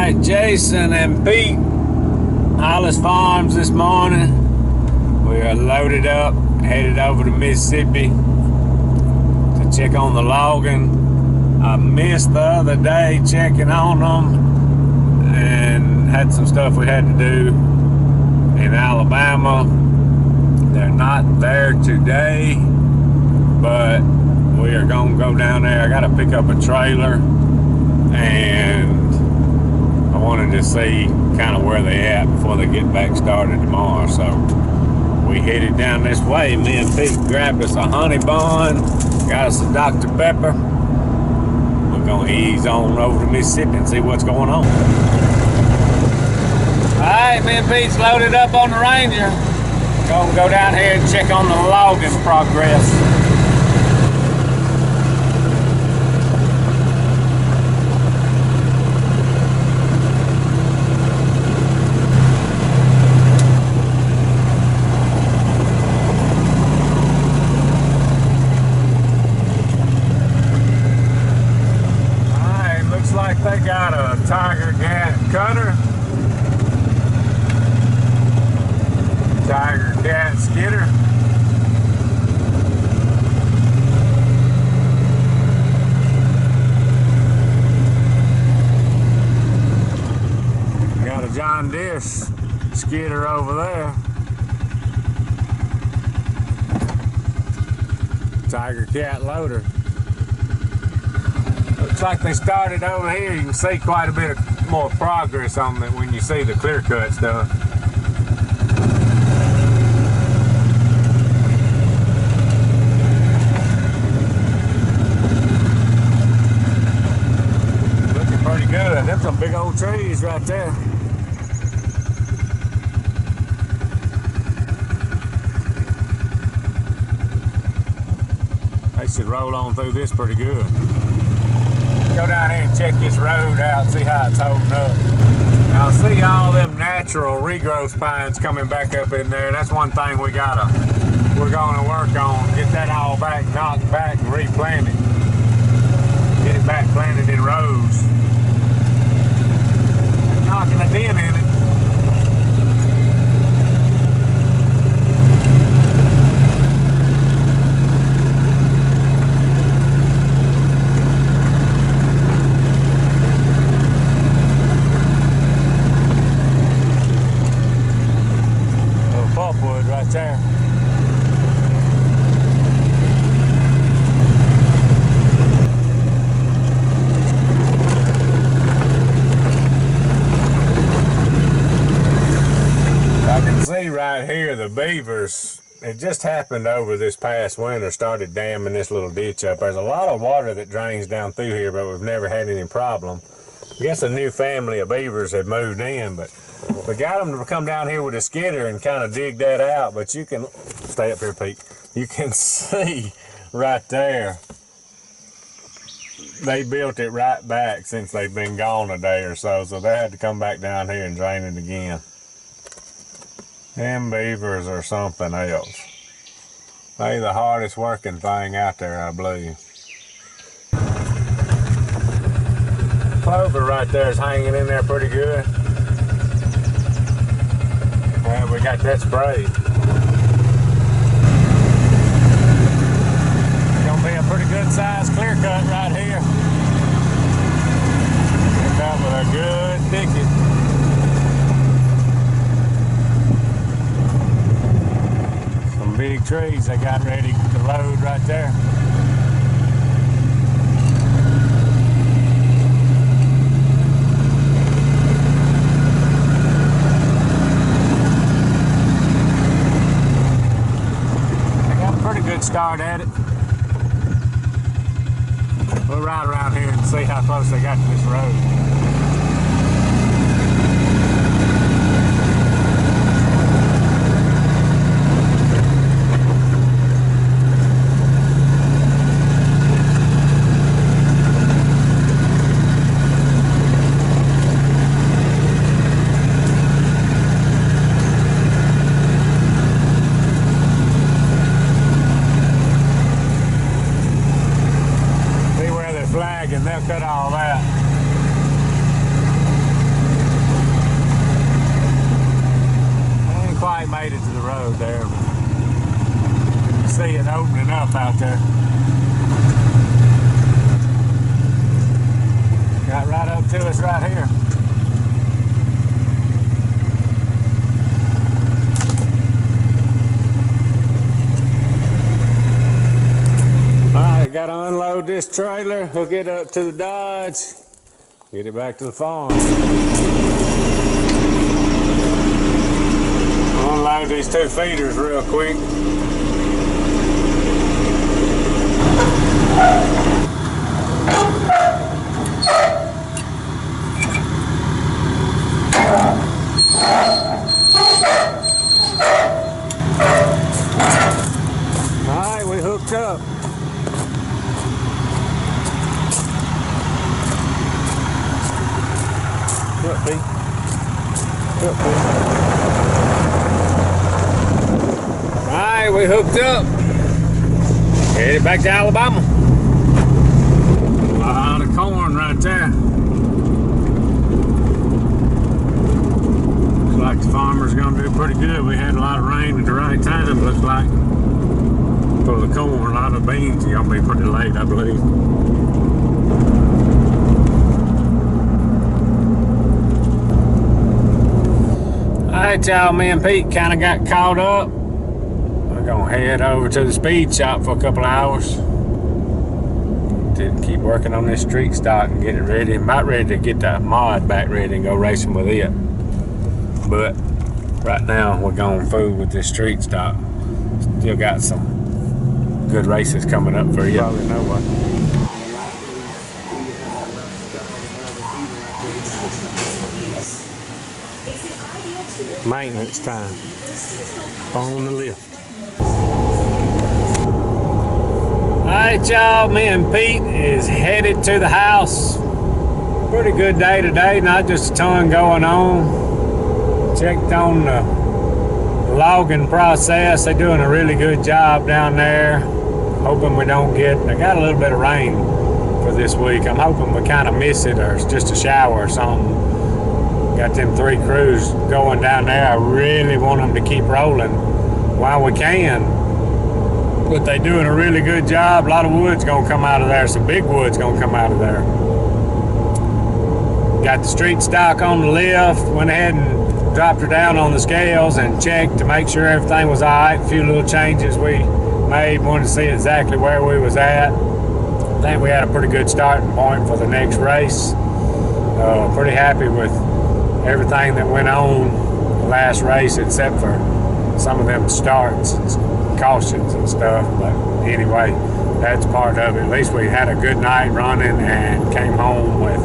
Alright, Jason and Pete, Hollis Farms this morning. We are loaded up, headed over to Mississippi to check on the logging. I missed the other day checking on them and had some stuff we had to do in Alabama. They're not there today, but we are going to go down there. I got to pick up a trailer, and I wanted to see kind of where they at before they get back started tomorrow. So we headed down this way. Me and Pete grabbed us a honey bun, got us a Dr. Pepper. We're going to ease on over to Mississippi and see what's going on. Alright, me and Pete's loaded up on the Ranger. Gonna go down here and check on the logging progress. Alright, looks like they got a TIGERCAT cutter. TIGERCAT skidder. Got a John Deere skidder over there. TIGERCAT loader. Looks like they started over here. You can see quite a bit more progress on it when you see the clear cut stuff. Good. Them some big old trees right there. They should roll on through this pretty good. Go down here and check this road out, see how it's holding up. Now see all them natural regrowth pines coming back up in there. That's one thing we're gonna work on. Get that all back, knocked back and replant it. Get it back planted in rows. Knocking a dent in it. Little pulpwood right there. See right here, the beavers, it just happened over this past winter, started damming this little ditch up. There's a lot of water that drains down through here, but we've never had any problem. I guess a new family of beavers had moved in, but we got them to come down here with a skidder and kind of dig that out. But you can, stay up here, Pete, you can see right there, they built it right back since they've been gone a day or so, so they had to come back down here and drain it again. Them beavers are something else. They the hardest working thing out there, I believe. Clover right there is hanging in there pretty good. Well, we got that sprayed. It's gonna be a pretty good size clear cut right here. End up with a good thicket. Big trees they got ready to load right there. They got a pretty good start at it. We'll ride around here and see how close they got to this road. And they'll cut all that. up out there. Got right up to us right here. Alright, gotta unload this trailer, hook it up to the Dodge, get it back to the farm. Unload these 2 feeders real quick. Alright, we hooked up. Up, Pete. Up, Pete. Alright, we hooked up. Headed back to Alabama. A lot of corn right there. Looks like the farmer's gonna do pretty good. We had a lot of rain at the right time, looks like. For the corn, a lot of beans are gonna be pretty late, I believe. Alright, y'all, me and Pete kind of got caught up. We're gonna head over to the speed shop for a couple of hours. To keep working on this street stock and get it ready. I'm about ready to get the mod back ready and go racing with it. But right now we're going full with this street stock. Still got some good races coming up for you. Probably know what. Maintenance time on the lift. Alright, y'all, me and Pete is headed to the house. Pretty good day today, not just a ton going on. Checked on the logging process. They're doing a really good job down there. Hoping we don't get, I got a little bit of rain for this week. I'm hoping we kind of miss it, or it's just a shower or something. Got them 3 crews going down there. I really want them to keep rolling while we can. But they're doing a really good job. A lot of wood's gonna come out of there. Some big wood's gonna come out of there. Got the street stock on the lift. Went ahead and dropped her down on the scales and checked to make sure everything was all right. A few little changes we made. Wanted to see exactly where we was at. I think we had a pretty good starting point for the next race. Pretty happy with everything that went on the last race, except for some of them starts and cautions and stuff. But anyway, that's part of it. At least we had a good night running and came home with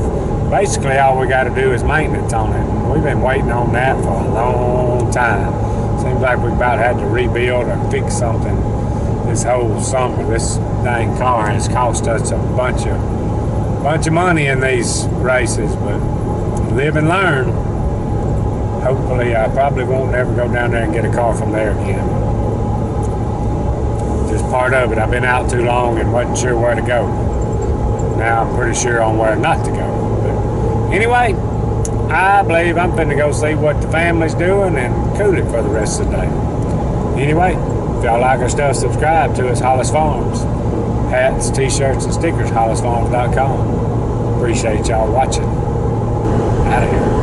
basically all we got to do is maintenance on it. We've been waiting on that for a long time. Seems like we about had to rebuild or fix something this whole summer. This dang car has cost us a bunch of money in these races, but live and learn. Hopefully, I probably won't ever go down there and get a car from there again. Just part of it. I've been out too long and wasn't sure where to go. Now I'm pretty sure on where not to go. But anyway, I believe I'm finna go see what the family's doing and cool it for the rest of the day. Anyway, if y'all like our stuff, subscribe to us, Hollis Farms. Hats, t-shirts, and stickers, hollisfarms.com. Appreciate y'all watching. Out of here.